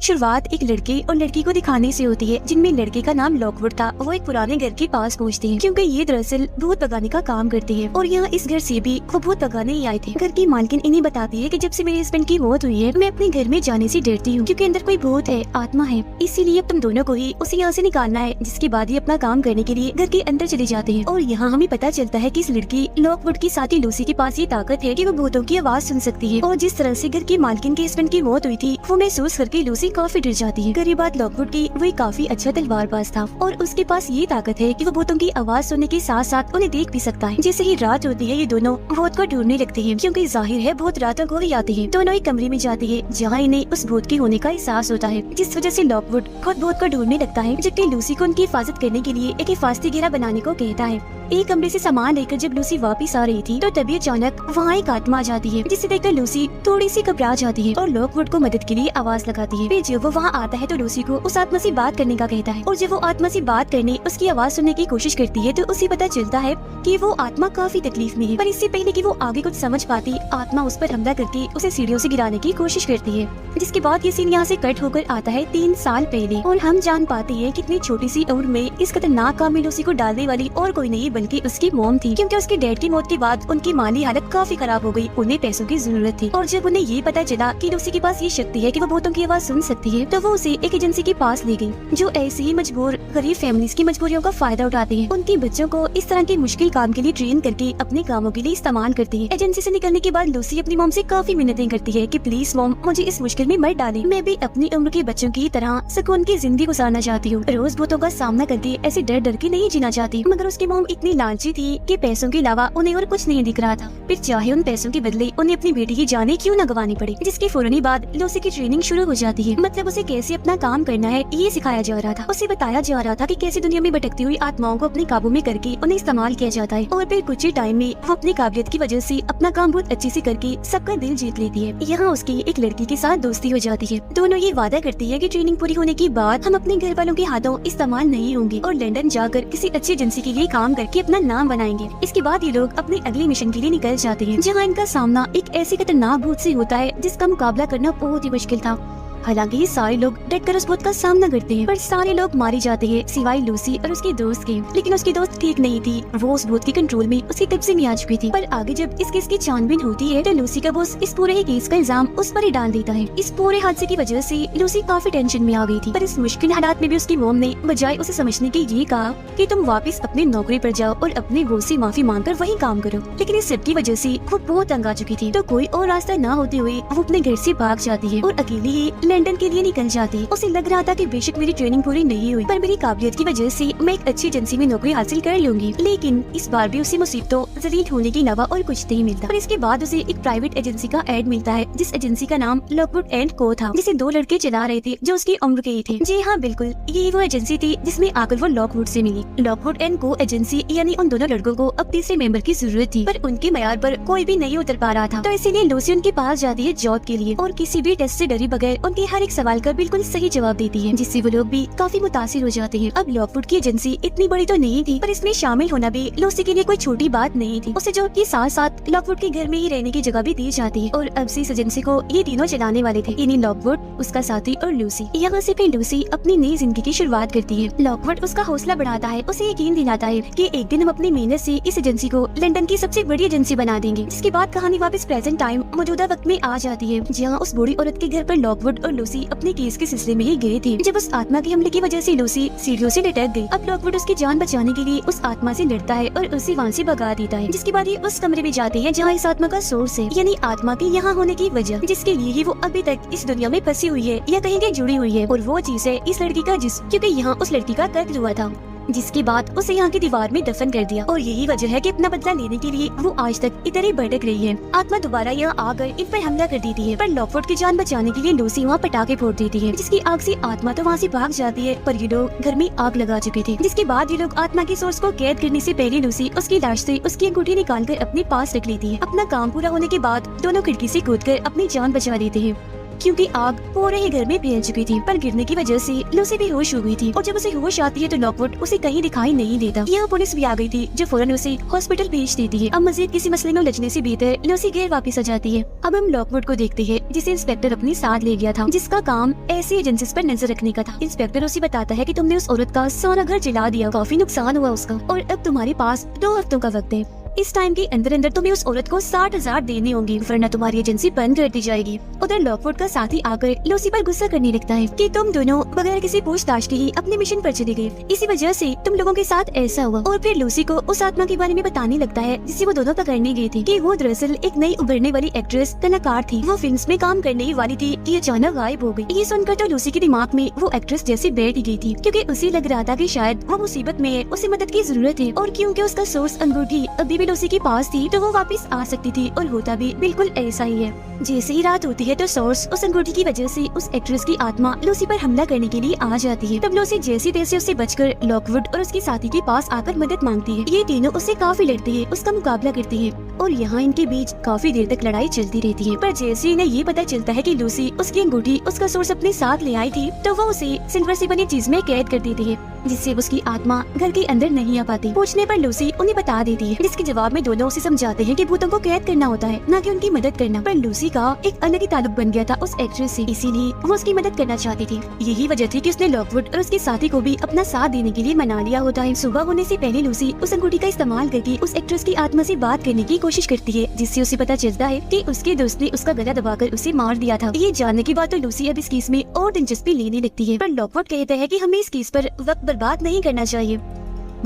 शुरुआत एक लड़के और लड़की को दिखाने से होती है, जिनमें लड़के का नाम लॉकवुड था। वो एक पुराने घर के पास पहुंचते हैं क्योंकि ये दरअसल भूत भगाने का काम करती है और यहाँ इस घर से भी वो भूत भगाने ही आए थे। घर की मालकिन इन्हें बताती है कि जब से मेरे हस्बैंड की मौत हुई है, मैं अपने घर में जाने से डरती हूँ क्योंकि अंदर कोई भूत है, आत्मा है। इसीलिए अब तुम दोनों को ही उसे यहाँ से निकालना है। जिसके बाद ही अपना काम करने के लिए घर के अंदर चले जाते हैं और यहाँ हमें पता चलता है कि इस लड़की लॉकवुड की साथी लूसी के पास ये ताकत है कि वो भूतों की आवाज सुन सकती है। और जिस तरह से घर की मालकिन के हस्बैंड की मौत हुई थी, वो महसूस करके लूसी काफी डर जाती है। गरीब बात लॉकवुड की वो एक काफी अच्छा तलवारबाज था और उसके पास ये ताकत है कि वो भूतों की आवाज सुनने के साथ साथ उन्हें देख भी सकता है। जैसे ही रात होती है, ये दोनों भूत को ढूंढने लगते हैं क्योंकि जाहिर है भूत रातों को ही आते हैं। दोनों एक कमरे में जाते हैं जहाँ इन्हें उस भूत के होने का एहसास होता है, जिस वजह से लॉकवुड खुद भूत को ढूंढने लगता है, जबकि लूसी को उनकी हिफाजत करने के लिए एक हिफाजती घेरा बनाने को कहता है। एक कमरे से सामान लेकर जब लूसी वापस आ रही थी तो तभी अचानक वहाँ एक आत्मा आ जाती है, जिसे देखकर लूसी थोड़ी सी घबरा जाती है और लॉकवुड को मदद के लिए आवाज लगाती है। फिर जब वो वहाँ आता है तो लूसी को उस आत्मा से बात करने का कहता है और जब वो आत्मा से बात करने उसकी आवाज सुनने की कोशिश करती है तो उसे पता चलता है कि वो आत्मा काफी तकलीफ में है। पर इससे पहले कि वो आगे कुछ समझ पाती, आत्मा उस पर हमला करके उसे सीढ़ियों से गिराने की कोशिश करती है। जिसके बाद ये सीन यहाँ से कट होकर आता है 3 साल पहले और हम जान पाते हैं कितनी छोटी सी उम्र में इस खतरनाक काम में लूसी को डालने वाली और कोई नहीं बल्कि उसकी मॉम थी, क्योंकि उसके डैड की मौत के बाद उनकी माली हालत काफी खराब हो गई। उन्हें पैसों की जरूरत थी और जब उन्हें ये पता चला कि लूसी के पास ये शक्ति है कि वो भूतों की आवाज सुन सकती है, तो वो उसे एक एजेंसी के पास ले गई जो ऐसी ही मजबूर गरीब फैमिलीज की मजबूरियों का फायदा उठाते हैं। उनके बच्चों को इस तरह के मुश्किल काम के लिए ट्रेन करके अपने कामों के लिए इस्तेमाल करती है। एजेंसी से निकलने के बाद लूसी अपनी मॉम से काफी मिन्नतें करती है कि प्लीज मॉम, मुझे इस मुश्किल में मत डालें। मैं भी अपनी उम्र के बच्चों की तरह सुकून की जिंदगी गुजारना चाहती हूँ। रोज भूतों का सामना करके ऐसे डर डर के नहीं जीना चाहती। मगर उसकी मॉम इतनी लालची थी कि पैसों के अलावा उन्हें और कुछ नहीं दिख रहा था। फिर चाहे उन पैसों के बदले उन्हें अपनी बेटी की जाने क्यों न गंवानी पड़े। जिसके फौरन बाद लूसी की ट्रेनिंग शुरू हो जाती है। मतलब उसे कैसे अपना काम करना है ये सिखाया जा रहा था। उसे बताया जा रहा था कि कैसे दुनिया में भटकती हुई आत्माओं को अपने काबू में करके उन्हें इस्तेमाल किया जाता है और फिर कुछ ही टाइम में वो अपनी काबिलियत की वजह से अपना काम बहुत अच्छे से करके सबका दिल जीत लेती है। यहाँ उसकी एक लड़की के साथ दोस्ती हो जाती है। दोनों ये वादा करती है कि ट्रेनिंग पूरी होने के बाद हम अपने घर वालों के हाथों इस्तेमाल नहीं होंगे और लंदन जाकर किसी अच्छी एजेंसी के लिए काम करके अपना नाम बनाएंगे। इसके बाद ये लोग अपने अगले मिशन के लिए निकल जाते हैं, जहाँ इनका सामना एक ऐसी खतरनाक भूत से होता है जिसका मुकाबला करना बहुत ही मुश्किल था। हालांकि ये सारे लोग डटकर उस भूत का सामना करते हैं, पर सारे लोग मारे जाते हैं सिवाय लूसी और उसके दोस्त के। लेकिन उसकी दोस्त ठीक नहीं थी, वो उस भूत के कंट्रोल में उसकी कब्जे में आ चुकी थी। पर आगे जब इस केस की छानबीन होती है तो लूसी का बॉस इस पूरे ही केस का इल्जाम उस पर ही डाल देता है। इस पूरे हादसे की वजह से लूसी काफी टेंशन में आ गई थी। पर इस मुश्किल हालात में भी उसकी मॉम ने बजाय उसे समझने के ये कहा कि तुम वापस अपनी नौकरी पर जाओ और अपने बॉस से माफी मांगकर वही काम करो। लेकिन इस सब की वजह से वो बहुत तंग आ चुकी थी, तो कोई और रास्ता न होते हुए वो अपने घर से भाग जाती है और अकेली ही लंदन के लिए निकल जाती है। उसे लग रहा था कि बेशक मेरी ट्रेनिंग पूरी नहीं हुई, पर मेरी काबिलियत की वजह से मैं एक अच्छी एजेंसी में नौकरी हासिल कर लूंगी। लेकिन इस बार भी उसे मुसीबतों जलील होने के अलावा और कुछ नहीं मिलता। पर इसके बाद उसे एक प्राइवेट एजेंसी का एड मिलता है, जिस एजेंसी का नाम लॉकवुड एंड को था, जिसे 2 लड़के चला रहे थे जो उसकी उम्र के ही थे। जी हाँ, बिल्कुल यही वो एजेंसी थी जिसमें आकर वो लॉकवुड से मिली। लॉकवुड एंड को एजेंसी यानी उन दोनों लड़कों को अब तीसरे मेंबर की जरूरत थी, पर उनके मयार पर कोई भी नहीं उतर पा रहा था। तो इसीलिए लूसी उनके पास जाती है जॉब के लिए और किसी भी टेस्ट से डरे बगैर उनके हर एक सवाल का बिल्कुल सही जवाब देती है, जिससे वो लोग भी काफी मुतासिर हो जाते हैं। अब लॉकवुड की एजेंसी इतनी बड़ी तो नहीं थी, पर इसमें शामिल होना भी लूसी के लिए कोई छोटी बात नहीं थी। उसे जॉब के साथ साथ लॉकवुड के घर में ही रहने की जगह भी दी जाती है और अब से इस एजेंसी को ये तीनों चलाने वाले थे, यानी लॉकवुड, उसका साथी और लूसी। यहाँ से फिर लूसी अपनी नई जिंदगी की शुरुआत करती है। लॉकवुड उसका हौसला बढ़ाता है, उसे यकीन दिलाता है कि एक दिन हम अपनी मेहनत से इस एजेंसी को लंदन की सबसे बड़ी एजेंसी बना देंगे। जिसके बाद कहानी वापस प्रेजेंट टाइम मौजूदा वक्त में आ जाती है, जहाँ उस बूढ़ी औरत के घर पर लॉकवुड और लूसी अपने केस के सिलसिले में ही गए थे। जब उस आत्मा के हमले की वजह से लूसी सीढ़ियों से लटक गई। अब लॉकवुड उसकी जान बचाने के लिए उस आत्मा से लड़ता है और उसे वहाँ से भगा देता है। जिसके बाद ये उस कमरे में जाते हैं जहाँ इस आत्मा का सोर्स है, यानी आत्मा के यहाँ होने की वजह, जिसके लिए ही वो अभी तक इस दुनिया में फंसी हुई है या कहीं के जुड़ी हुई है। और वो चीज है इस लड़की का जिस्म, क्योंकि यहाँ उस लड़की का कत्ल हुआ था। जिसके बाद उसे यहाँ की दीवार में दफन कर दिया और यही वजह है कि अपना बदला लेने के लिए वो आज तक इधर ही भटक रही है। आत्मा दोबारा यहाँ आकर इन पर हमला कर देती है, पर लॉकवुड की जान बचाने के लिए लूसी वहाँ पटाखे फोड़ देती है, जिसकी आग से आत्मा तो वहाँ से भाग जाती है, पर ये लोग घर में आग लगा चुके थे। जिसके बाद ये लोग आत्मा के सोर्स को कैद करने से पहले लूसी उसकी लाश से उसकी अंगूठी निकाल कर अपने पास रख लेती है। अपना काम पूरा होने के बाद दोनों खिड़की से कूदकर अपनी जान बचा लेते हैं, क्योंकि आग पूरे ही घर में फैल चुकी थी। पर गिरने की वजह से लूसी बेहोश हो गई थी और जब उसे होश आती है तो लॉकवुड उसे कहीं दिखाई नहीं देता। यहाँ पुलिस भी आ गई थी जो फौरन उसे हॉस्पिटल भेज देती है। अब मजीद किसी मसले में उलझने से बेहतर लूसी घर वापस आ जाती है। अब हम लॉकवुड को देखते हैं जिसे इंस्पेक्टर अपने साथ ले गया था, जिसका काम ऐसी एजेंसीज पर नजर रखने का था। इंस्पेक्टर उसे बताता है कि तुमने उस औरत का सारा घर जला दिया, काफी नुकसान हुआ उसका, और अब तुम्हारे पास 2 हफ्तों का वक्त है। इस टाइम के अंदर अंदर तुम्हें उस औरत को 60,000 देने होंगे, वरना तुम्हारी एजेंसी बंद कर दी जाएगी। उधर लॉकवुड का साथी आकर लूसी पर गुस्सा करने लगता है कि तुम दोनों बगैर किसी पूछताछ के ही अपने मिशन पर चले गए, इसी वजह से तुम लोगों के साथ ऐसा हुआ। और फिर लूसी को उस आत्मा के बारे में बताने लगता है जिसे वो दोनों पकड़ने गए थे, कि वो दरअसल एक नई उभरने वाली एक्ट्रेस कलाकार थी। वो फिल्म्स में काम करने ही वाली थी कि अचानक गायब हो गई। ये सुनकर तो लूसी के दिमाग में वो एक्ट्रेस जैसे बैठ गई थी, क्योंकि उसे लग रहा था कि शायद वो मुसीबत में है, उसे मदद की जरूरत है। और क्योंकि उसका सोर्स अंगूठी अभी भी लूसी के पास थी तो वो वापस आ सकती थी, और होता भी बिल्कुल ऐसा ही है। जैसे ही रात होती है तो सोर्स उस अंगूठी की वजह से उस एक्ट्रेस की आत्मा लूसी पर हमला करने के लिए आ जाती है। तब लूसी जैसे तैसे उससे बचकर लॉकवुड और उसके साथी के पास आकर मदद मांगती है। ये तीनों उससे काफी लड़ते हैं, उसका मुकाबला करते हैं और यहाँ इनके बीच काफी देर तक लड़ाई चलती रहती है। पर जैसे इन्हें ये पता चलता है कि लूसी उसकी अंगूठी उसका सोर्स अपने साथ ले आई थी, तो वो उसे सिल्वर से बनी चीज में कैद कर देती है, जिससे उसकी आत्मा घर के अंदर नहीं आ पाती। पूछने पर लूसी उन्हें बता देती है, जिसके जवाब में दोनों उसे समझाते हैं कि भूतों को कैद करना होता है, न कि उनकी मदद करना। पर लूसी का एक अलग ही ताल्लुक बन गया था उस एक्ट्रेस से, इसीलिए वो उसकी मदद करना चाहती थी। यही वजह थी कि उसने लॉकवुड और उसके साथी को भी अपना साथ देने के लिए मना लिया होता है। सुबह होने से पहले लूसी उस अंगूठी का इस्तेमाल करके उस एक्ट्रेस की आत्मा से बात करने की कोशिश करती है, जिससे उसे पता चलता है कि उसके दोस्त ने उसका गला दबाकर उसे मार दिया था। ये जानने के बाद तो लूसी अब इस केस में और दिलचस्पी लेने लगती है। पर लॉकवुड कहता है कि हमें इस केस पर वक्त बर्बाद नहीं करना चाहिए,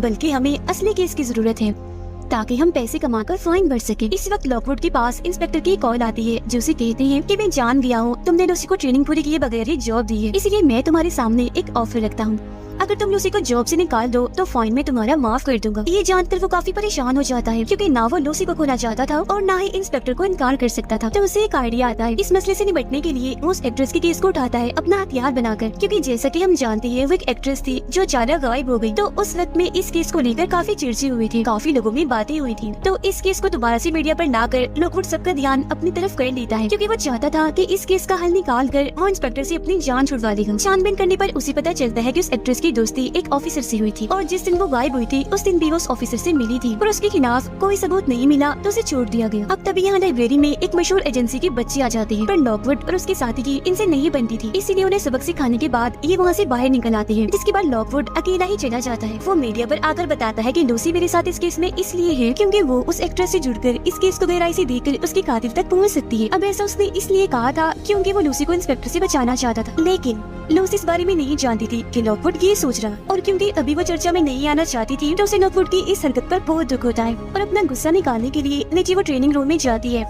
बल्कि हमें असली केस की जरूरत है ताकि हम पैसे कमाकर फाइन भर सके। इस वक्त लॉकवुड के पास इंस्पेक्टर की कॉल आती है, जो उसे कहते हैं कि मैं जान गया हूँ तुमने लूसी को ट्रेनिंग पूरी किए बगैर ही जॉब दी है, इसलिए मैं तुम्हारे सामने एक ऑफर रखता हूँ। अगर तुम लूसी को जॉब से निकाल दो तो फाइन में तुम्हारा माफ कर दूंगा। ये जानकर वो काफी परेशान हो जाता है, क्योंकि ना वो लूसी को खोना चाहता था और ना ही इंस्पेक्टर को इनकार कर सकता था। तो उसे एक आइडिया आता है। इस मसले से निपटने के लिए वो उस एक्ट्रेस के केस को उठाता है अपना हथियार बनाकर, क्योंकि जैसा कि हम जानते हैं वो एक एक्ट्रेस थी जो अचानक गायब हो गई। तो उस वक्त में इस केस को लेकर काफी चर्चा हुई थी, काफी लोगों में बातें हुई थी। तो इस केस को दोबारा से मीडिया पर लाकर लॉकवुड सबका ध्यान अपनी तरफ कर लेता है, क्योंकि वो चाहता था कि इस केस का हल निकाल कर वो इंस्पेक्टर से अपनी जान छुड़वा देगा। छानबीन करने पर उसे पता चलता है कि उस एक्ट्रेस की दोस्ती एक ऑफिसर से हुई थी, और जिस दिन वो गायब हुई थी उस दिन भी वो उस ऑफिसर से मिली थी, पर उसके खिलाफ कोई सबूत नहीं मिला तो उसे छोड़ दिया गया। अब तभी यहाँ लाइब्रेरी में एक मशहूर एजेंसी के बच्चे आ जाते हैं, पर लॉकवुड और उसके साथी की इनसे नहीं बनती थी, इसीलिए उन्हें सबक सिखाने के बाद ये वहाँ से बाहर निकल आते हैं। जिसके बाद लॉकवुड अकेला ही चला जाता है। वो मीडिया पर आकर बताता है कि लूसी मेरे साथ इस केस में इसलिए है क्योंकि वो उस एक्ट्रेस से जुड़कर इस केस को गहराई से देखकर उसके कातिल तक पहुँच सकती है। अब ऐसा उसने इसलिए कहा था क्योंकि वो लूसी को इंस्पेक्टर से बचाना चाहता था, लेकिन लूसी इस बारे में नहीं जानती थी कि लॉकवुड ये सोच रहा, और क्योंकि अभी वो चर्चा में नहीं आना चाहती थी तो उसे लॉकवुड की इस हरकत पर बहुत दुख होता है, और अपना गुस्सा निकालने के लिए नीचे वो ट्रेनिंग रूम में जाती है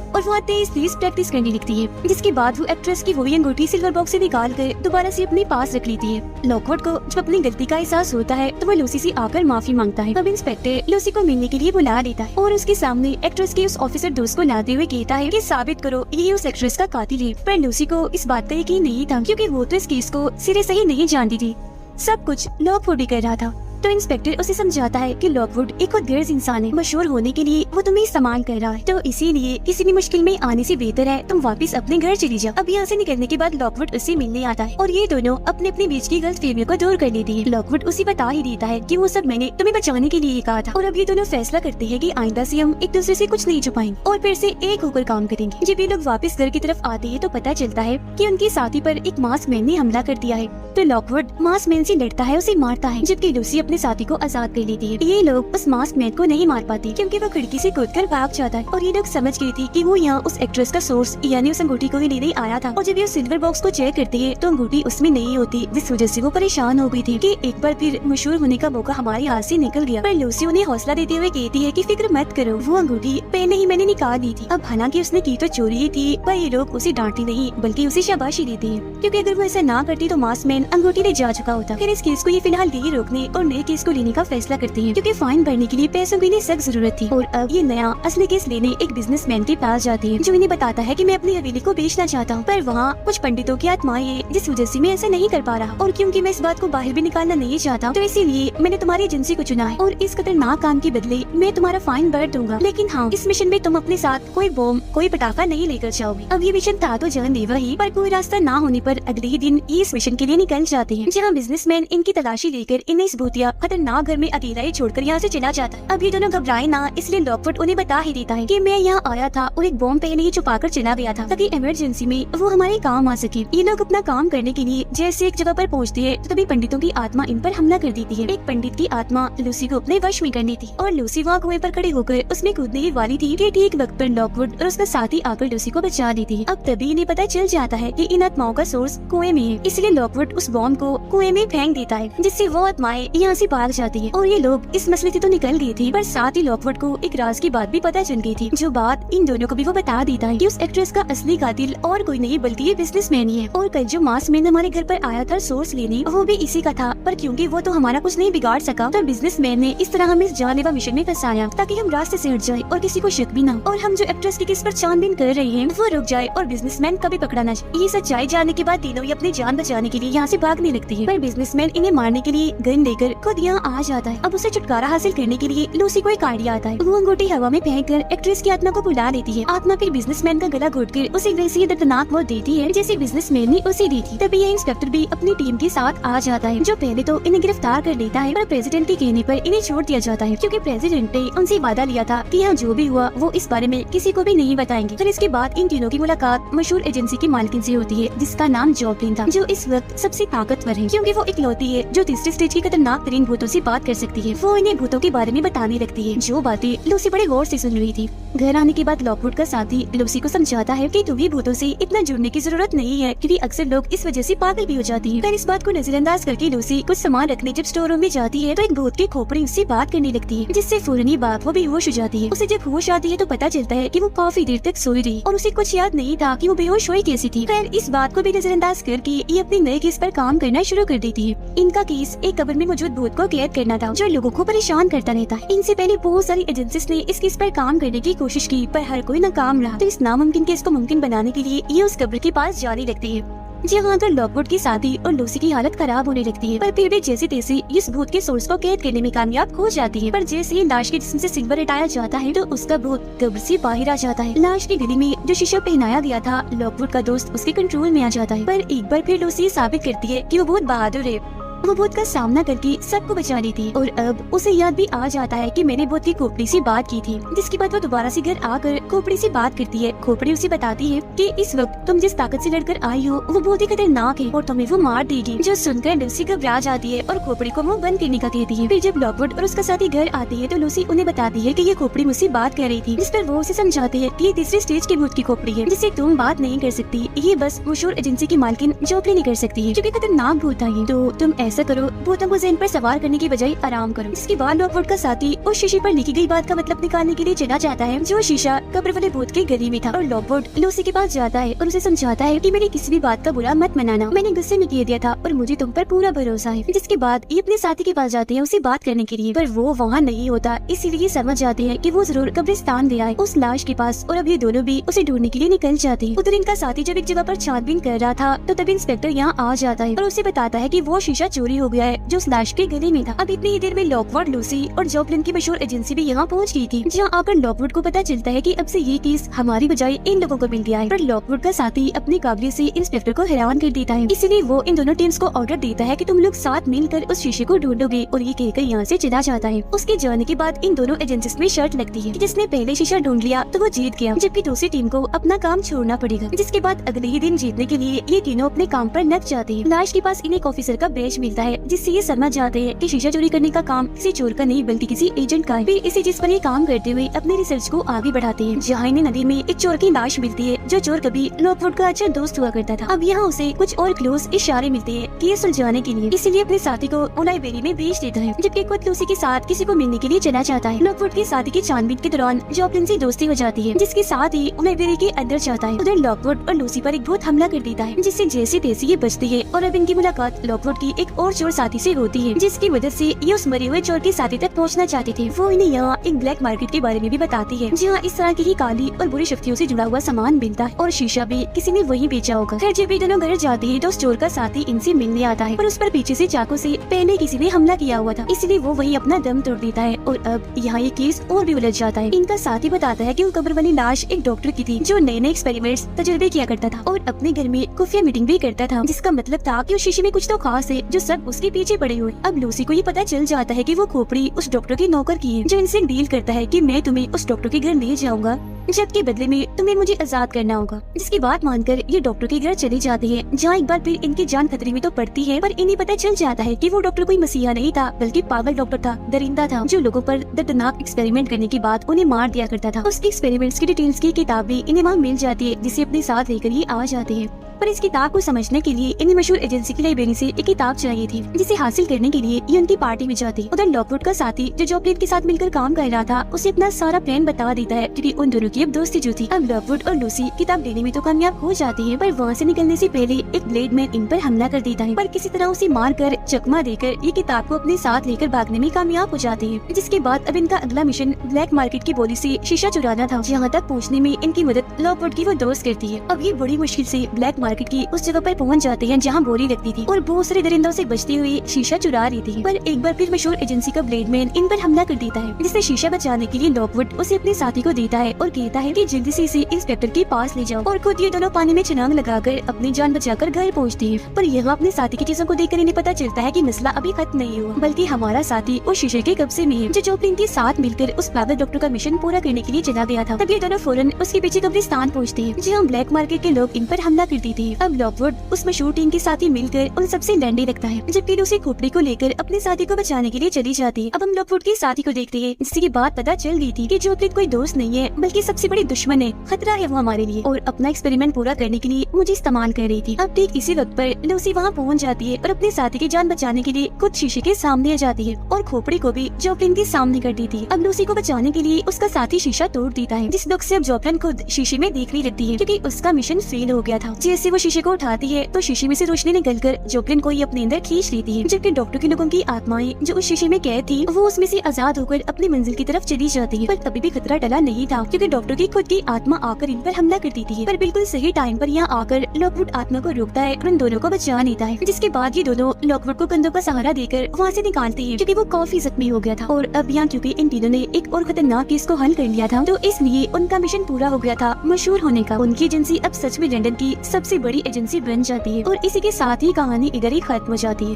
और वहाँ तेज प्रैक्टिस करने लगती है। जिसके बाद वो एक्ट्रेस की वही अंगूठी सिल्वर बॉक्स से निकाल कर दोबारा से अपने पास रख लेती है। लॉकवुड को जब अपनी गलती का एहसास होता है तो वो लूसी से आकर माफी मांगता है। तब इंस्पेक्टर लूसी को मिलने के लिए बुला लेता है और उसके सामने एक्ट्रेस के उस ऑफिसर दोस्त को लाते हुए कहता है कि साबित करो ये उस एक्ट्रेस का कातिल है। पर लूसी को इस बात का यकीन नहीं था, क्योंकि वो तो इस केस को सिरे से ही नहीं जानती थी, सब कुछ लॉकवुड ही कर रहा था। तो इंस्पेक्टर उसे समझाता है कि लॉकवुड एक खुदगर्ज इंसान है, मशहूर होने के लिए वो तुम्हें इस्तेमाल कर रहा है, तो इसीलिए किसी भी मुश्किल में आने से बेहतर है तुम वापस अपने घर चली जाओ। अब यहाँ से निकलने के बाद लॉकवुड उससे मिलने आता है और ये दोनों अपने अपने बीच की गलतफहमियों को दूर कर लेती है। लॉकवुड उसे बता ही देता है कि वो सब मैंने तुम्हें बचाने के लिए कहा था, और अब ये दोनों फैसला करते हैं कि आइंदा से हम एक दूसरे से कुछ नहीं छुपाएंगे और फिर से एक होकर काम करेंगे। जब ये लोग वापस घर की तरफ आते हैं तो पता चलता है कि उनके साथी पर एक मास्क मैन ने हमला कर दिया है। तो लॉकवुड मास्क मैन से लड़ता है, उसे मारता है, जबकि लूसी अपने साथी को आजाद कर लेती है। ये लोग उस मास्क मैन को नहीं मार पाती क्योंकि वो खिड़की से कूदकर भाग जाता है, और ये लोग समझ गई थी कि वो यहाँ उस एक्ट्रेस का सोर्स यानी उस अंगूठी को ही लेने आया था। और जब ये सिल्वर बॉक्स को चेक करती है तो अंगूठी उसमें नहीं होती, जिस वजह से वो परेशान हो गई थी कि एक बार फिर मशहूर होने का मौका हमारे हाथ से निकल गया। पर लूसी उन्हें हौसला देते हुए कहती है कि फिक्र मत करो, वो अंगूठी पहले ही मैंने निकाल ली थी। अब हालांकि उसने की तो चोरी ही थी, पर ये लोग उसे डांटती नहीं बल्कि उसे शाबाशी देती है, क्योंकि अगर वो ऐसा ना करती तो मास्क मैन अंगूठी ले जा चुका होता। फिर इस केस को ये फिलहाल यही रोकने और नए केस को लेने का फैसला करते हैं, क्योंकि फाइन भरने के लिए पैसों की इन्हें सख्त जरूरत थी। और अब ये नया असली केस लेने एक बिजनेसमैन के पास जाते हैं, जो इन्हें बताता है कि मैं अपनी हवेली को बेचना चाहता हूँ, पर वहाँ कुछ पंडितों की आत्माएं हैं जिस वजह से मैं ऐसा नहीं कर पा रहा, और क्योंकि मैं इस बात को बाहर भी निकालना नहीं चाहता, तो इसीलिए मैंने तुम्हारी एजेंसी को चुना है, और इस खतरनाक काम के बदले मैं तुम्हारा फाइन भर दूंगा। लेकिन हाँ, इस मिशन में तुम अपने साथ कोई बम, कोई पटाखा नहीं लेकर जाओगे। अब ये मिशन था तो जानलेवा ही, पर कोई रास्ता ना होने पर अगले ही दिन ये इस मिशन के लिए निकल जाते हैं, जहाँ बिजनेसमैन इनकी तलाशी लेकर इन्हें इस भूतिया खतरनाक घर में अकेला ही छोड़कर यहाँ से चला जाता है। अब ये दोनों घबराए ना, इसलिए लॉकवुड उन्हें बता ही देता है कि मैं यहाँ आया था और एक बॉम्ब पहले ही छुपाकर चला गया था, ताकि इमरजेंसी में वो हमारे काम आ सके। ये लोग अपना काम करने के लिए जैसे एक जगह पर पहुँचते हैं, तो तभी पंडितों की आत्मा इन पर हमला कर देती है। एक पंडित की आत्मा लूसी को अपने वश में करनी थी, और लूसी वहाँ कुएं पर खड़े होकर उसमें कूदने ही वाली थी कि ठीक वक्त पर लॉकवुड और उसका साथी आकर लूसी को बचा देती है। अब तभी इन्हें पता चल जाता है कि इन आत्माओं का सोर्स कुएं में है, इसलिए लॉकवुड उस बॉम्ब को कुएं में फेंक देता है, जिससे वो आत्माएं यहाँ से भाग जाती है। और ये लोग इस मसले से तो निकल गए थे, पर साथ ही लॉकवुड को एक राज की बात भी पता चल गई थी, जो बात इन दोनों को भी वो बता देता है कि उस एक्ट्रेस का असली कातिल और कोई नहीं बल्कि ये बिजनेसमैन ही है। और कल जो मास्कमैन हमारे घर पर आया था सोर्स लेने, वो भी इसी का था, पर क्योंकि वो तो हमारा कुछ नहीं बिगाड़ सका, तो बिजनेसमैन ने इस तरह हमें इस जानलेवा मिशन में फंसाया, ताकि हम रास्ते से हट जाए और किसी को शक भी ना, और हम जो एक्ट्रेस की केस पर छानबीन कर रहे हैं वो रुक जाए और बिजनेसमैन कभी पकड़ा न जाए। ये सच्चाई जानने के बाद तीनों ही अपनी जान बचाने के लिए यहाँ से भागने लगती है, पर बिजनेसमैन इन्हें मारने के लिए गन लेकर खुद यहाँ आ जाता है। अब उसे छुटकारा हासिल करने के लिए लूसी को एक आइडिया आता है। वो अंगूठी हवा में फेंक कर एक्ट्रेस की आत्मा को बुला लेती है। आत्मा फिर बिजनेसमैन का गला घोट कर उसे वैसी दर्दनाक मौत देती है जैसे बिजनेसमैन ने उसे दी थी। तभी ये इंस्पेक्टर भी अपनी टीम के साथ आ जाता है, जो पहले तो इन्हें गिरफ्तार कर लेता है, पर प्रेसिडेंट के कहने पर इन्हें छोड़ दिया जाता है, क्योंकि प्रेसिडेंट ने उनसे वादा लिया था कि यहाँ जो भी हुआ वो इस बारे में किसी को भी नहीं बताएंगे। फिर इसके बाद इन तीनों की मुलाकात मशहूर एजेंसी की मालकिन से होती है, जिसका नाम जॉकलिन था, जो इस वक्त सबसे ताकतवर है, क्योंकि वो इकलौती है जो तीसरे स्टेज की खतरनाक तरीन भूतों से बात कर सकती है। वो इन्हें भूतों के बारे में बताने लगती है, जो बातें लूसी बड़े गौर से सुन रही थी। घर आने के बाद लॉकवुड का साथी लूसी को समझाता है कि तुम्हें भूतों से इतना जुड़ने की जरूरत नहीं है, क्योंकि अक्सर लोग इस वजह से पागल भी हो जाती हैं। पर इस बात को नजरअंदाज करके लूसी कुछ सामान रखने जब स्टोर रूम में जाती है, तो एक भूत की खोपड़ी उससे बात करने लगती है, जिससे फौरन ही बात वो बेहोश हो जाती है। उसे जब होश आती है तो पता चलता है कि वो काफी देर तक सोई रही और उसे कुछ याद नहीं था कि वो बेहोश हुई कैसी थी। खैर इस बात को भी नजरअंदाज करके ये अपने नए केस पर काम करना शुरू कर देती है। इनका केस एक कब्र में मौजूद भूत को कैद करना था, जो लोगों को परेशान करता रहता है। इनसे पहले बहुत सारी एजेंसीज ने इस केस पर काम करने की कोशिश की, पर हर कोई नाकाम रहा। तो इस नामुमकिन केस को मुमकिन बनाने के लिए ये उस कब्र के पास जाने लगती है, जहाँ आकर लॉकवुड की शादी और लूसी की हालत खराब होने लगती है। पर फिर भी जैसे तैसे इस भूत के सोर्स को कैद करने में कामयाब हो जाती है। पर जैसे ही लाश के जिस्म से सिल्वर हटाया जाता है, तो उसका भूत कब्र से बाहर आ जाता है। लाश की गले में जो शीशा पहनाया गया था, लॉकवुड का दोस्त उसके कंट्रोल में आ जाता है। पर एक बार फिर लूसी साबित करती है कि वो बहुत बहादुर है। वो भूत का सामना करके सबको बचा लेती है, और अब उसे याद भी आ जाता है कि मैंने भूत की खोपड़ी से बात की थी। जिसके बाद वो दोबारा से घर आकर खोपड़ी से बात करती है। खोपड़ी उसे बताती है कि इस वक्त तुम जिस ताकत से लड़कर आई हो वो बहुत ही खतरनाक है और तुम्हें वो मार देगी। जो सुनकर लूसी घबरा जाती है और खोपड़ी को मुंह बंद करने का कहती है। फिर जब लॉकवुड और उसका साथी घर आते हैं, तो लूसी उन्हें बताती है कि ये खोपड़ी मुझसे बात कर रही थी, जिस पर वो उसे समझाते हैं कि ये तीसरे स्टेज की भूत की खोपड़ी है, जिससे तुम बात नहीं कर सकती। ये बस मशहूर एजेंसी की मालकिन जॉकलिन नहीं कर सकती है, क्योंकि खतरनाक भूत है ये। तो तुम ऐसा करो, भूतों को ज़हन पर सवार करने की बजाय आराम करो। इसके बाद लॉकवुड का साथी उस शीशे पर लिखी गई बात का मतलब निकालने के लिए चला जाता है, जो शीशा कब्र वाले भूत के गले में था। और लॉकवुड लूसी के पास जाता है और उसे समझाता है कि मेरी किसी भी बात का बुरा मत मनाना, मैंने गुस्से में कह दिया था और मुझे तुम पर पूरा भरोसा है। जिसके बाद ये अपने साथी के पास जाते हैं उसे बात करने के लिए, पर वो वहाँ नहीं होता, इसीलिए समझ जाते हैं कि वो जरूर कब्रिस्तान गया है उस लाश के पास, और अब ये दोनों भी उसे ढूंढने के लिए निकल जाते हैं। उधर इनका साथी जब एक जगह पर छानबीन कर रहा था, तो तभी इंस्पेक्टर यहाँ आ जाता है और उसे बताता है कि वो शीशा चोरी हो गया है जो उस लाश के गले में था। अब इतनी ही देर में लॉकवुड, लूसी और जॉकलिन की मशहूर एजेंसी भी यहाँ पहुँच गई थी, जहाँ आकर लॉकवुड को पता चलता है कि अब से ये केस हमारी बजाय इन लोगों को मिल गया है। पर लॉकवुड का साथी अपनी काबिलियत से इंस्पेक्टर को हैरान कर देता है, इसीलिए वो इन दोनों टीम्स को ऑर्डर देता है कि तुम लोग साथ मिलकर उस शीशे को ढूंढोगे, और ये कहकर यहाँ से चला जाता है। उसके जाने के बाद इन दोनों एजेंसीज में शर्त लगती है कि जिसने पहले शीशा ढूंढ लिया तो वो जीत गया, जबकि दूसरी टीम को अपना काम छोड़ना पड़ेगा। जिसके बाद अगले ही दिन जीतने के लिए ये तीनों अपने काम पर लग जाते हैं। लाश के पास इन्हें एक ऑफिसर का बैज मिलता है, जिससे ये समझ जाते हैं कि शीशा चोरी करने का काम किसी चोर का नहीं बल्कि किसी एजेंट का है। फिर इसी चीज पर ये काम करते हुए अपने रिसर्च को आगे बढ़ाते हैं, जहाँ इन्हें नदी में एक चोर की लाश मिलती है, जो चोर कभी लॉकवुड का अच्छा दोस्त हुआ करता था। अब यहाँ उसे कुछ और क्लोज इशारे मिलते हैं कि ये सुलझाने के लिए, इसीलिए अपने साथी को वो लाइब्रेरी में भेज देता है, जबकि खुद लूसी के साथ किसी को मिलने के लिए चला जाता है। लॉकवुड के साथी की छानबीन के दौरान जॉकलिन से दोस्ती हो जाती है, जिसके साथ ही वो लाइब्रेरी के अंदर जाता है। उधर लॉकवुड और लूसी पर एक भूत हमला कर देता है, जिससे जैसे तैसे ये बचती है, और अब इनकी मुलाकात लॉकवुड की एक और चोर साथी सी होती है जिसकी मदद से ये उस मरे हुए चोर के साथी तक पहुंचना चाहते थे। वो इन्हें यहाँ एक ब्लैक मार्केट के बारे में भी बताती है जहाँ इस तरह की ही काली और बुरी शक्तियों से जुड़ा हुआ सामान मिलता है और शीशा भी किसी ने वहीं बेचा होगा। फिर जब ये दोनों घर जाते हैं तो उस चोर का साथी इनसे मिलने आता है और उस पर पीछे से चाकू से पहले किसी ने हमला किया हुआ था, इसलिए वो वहीं अपना दम तोड़ देता है। और अब यहाँ ये केस और भी उलझ जाता है। इनका साथी बताता है कि वो कब्र वाली लाश एक डॉक्टर की थी जो नए नए एक्सपेरिमेंट्स तजुर्बे किया करता था और अपने घर में खुफिया मीटिंग भी करता था, जिसका मतलब था कि उस शीशे में कुछ तो खास है जो सब उसके पीछे पड़े हुए। अब लूसी को ये पता चल जाता है कि वो खोपड़ी उस डॉक्टर के नौकर की है जो इनसे डील करता है कि मैं तुम्हें उस डॉक्टर के घर ले जाऊंगा जबकि बदले में तुम्हें मुझे आजाद करना होगा। जिसकी बात मानकर ये डॉक्टर के घर चले जाते हैं जहाँ एक बार फिर इनकी जान खतरे में तो पड़ती है, पर इन्हें पता चल जाता है कि वो डॉक्टर कोई मसीहा नहीं था बल्कि पागल डॉक्टर था, दरिंदा था जो लोगों पर दर्दनाक एक्सपेरिमेंट करने के बाद उन्हें मार दिया करता था। उस एक्सपेरिमेंट्स की डिटेल्स की किताब भी इन्हें वहाँ मिल जाती है जिसे अपने साथ लेकर ये आ जाते हैं। पर इस किताब को समझने के लिए इन्हें मशहूर एजेंसी की लाइब्रेरी से एक किताब चाहिए थी जिसे हासिल करने के लिए ये उनकी पार्टी में जाती। उधर लॉकवुड का साथी जो जॉकलिन के साथ मिलकर काम कर रहा था उसे अपना सारा प्लान बता देता है क्योंकि उन दोनों की अब दोस्ती जो थी। अब लॉकवुड और लूसी किताब लेने में तो कामयाब हो जाती है, पर वहाँ से निकलने से पहले एक ब्लेडमैन इन पर हमला कर देता है, पर किसी तरह उसे मार कर चकमा देकर ये किताब को अपने साथ लेकर भागने में कामयाब हो जाते हैं। जिसके बाद अब इनका अगला मिशन ब्लैक मार्केट की बोली से शीशा चुराना था, जहाँ तक पहुँचने में इनकी मदद लॉकवुड की वो दोस्त करती है। अब ये बड़ी मुश्किल से ब्लैक मार्केट की उस जगह पर पहुंच जाते हैं जहां बोली लगती थी और बहुत सारे दरिंदों से बचते हुए शीशा चुरा रही थी। पर एक बार फिर मशहूर एजेंसी का ब्लेडमैन इन पर हमला कर देता है, जिससे शीशा बचाने के लिए लॉकवुड उसे अपने साथी को देता है और कहता है कि जल्दी से इसे इंस्पेक्टर के पास ले जाओ। और खुद ये दोनों पानी में छलांग लगाकर अपनी जान बचाकर घर पहुंचती है। पर यहाँ अपने साथी की चीजों को देखकर इन्हें पता चलता है कि मसला अभी खत्म नहीं हुआ, बल्कि हमारा साथी उस शीशे के कब्जे में है जो जॉकलिन के साथ मिलकर उस पागल डॉक्टर का मिशन पूरा करने के लिए चला गया था। तब ये दोनों फौरन उसके पीछे कब्रिस्तान पहुँचते हैं जहाँ ब्लैक मार्केट के लोग इन पर हमला कर देते हैं। अब लॉकवुड उस मशहूर टीम के साथ ही मिलकर उन सबसे लड़ने लगता है, जबकि लूसी खोपड़ी को लेकर अपने साथी को बचाने के लिए चली जाती है। अब हम लॉकवुड के साथी को देखते हैं जिसकी बात पता चल गई थी कि जॉकलिन कोई दोस्त नहीं है बल्कि सबसे बड़ी दुश्मन है, खतरा है वो हमारे लिए और अपना एक्सपेरिमेंट पूरा करने के लिए मुझे इस्तेमाल कर रही थी। अब ठीक इसी वक्त पर लूसी वहाँ पहुँच जाती है और अपने साथी की जान बचाने के लिए खुद शीशे के सामने आ जाती है और खोपड़ी को भी जॉकलिन के सामने कर दी थी। अब लूसी को बचाने के लिए उसका साथी शीशा तोड़ देता है, जिस दुख से अब जॉकलिन खुद शीशे में देखने लगती है क्योंकि उसका मिशन फेल हो गया था। जैसे वो शीशे को उठाती है तो शीशे में से रोशनी निकलकर जॉकलिन को ही अपने अंदर खींच लेती है, जबकि डॉक्टर के लोगों की आत्माएं जो उस शीशे में कैद थी वो उसमें से आजाद होकर अपनी मंजिल की तरफ चली जाती है। पर तभी भी खतरा टला नहीं था क्योंकि डॉक्टर की खुद की आत्मा आकर इन पर हमला कर देती है। पर बिल्कुल सही टाइम पर यहाँ आकर लॉकवुड आत्मा को रोकता है और उन दोनों को बचा लेता है, जिसके बाद ये दोनों लॉकवुड को कंधों का सहारा देकर वहाँ से निकालते हैं क्योंकि वो काफी जख्मी हो गया था। और अब यहाँ क्योंकि इन तीनों ने एक और खतरनाक केस को हल कर लिया था तो इसलिए उनका मिशन पूरा हो गया था मशहूर होने का। उनकी एजेंसी अब सच में लंदन की सबसे बड़ी एजेंसी बन जाती है और इसी के साथ ही कहानी इधर ही खत्म हो जाती है।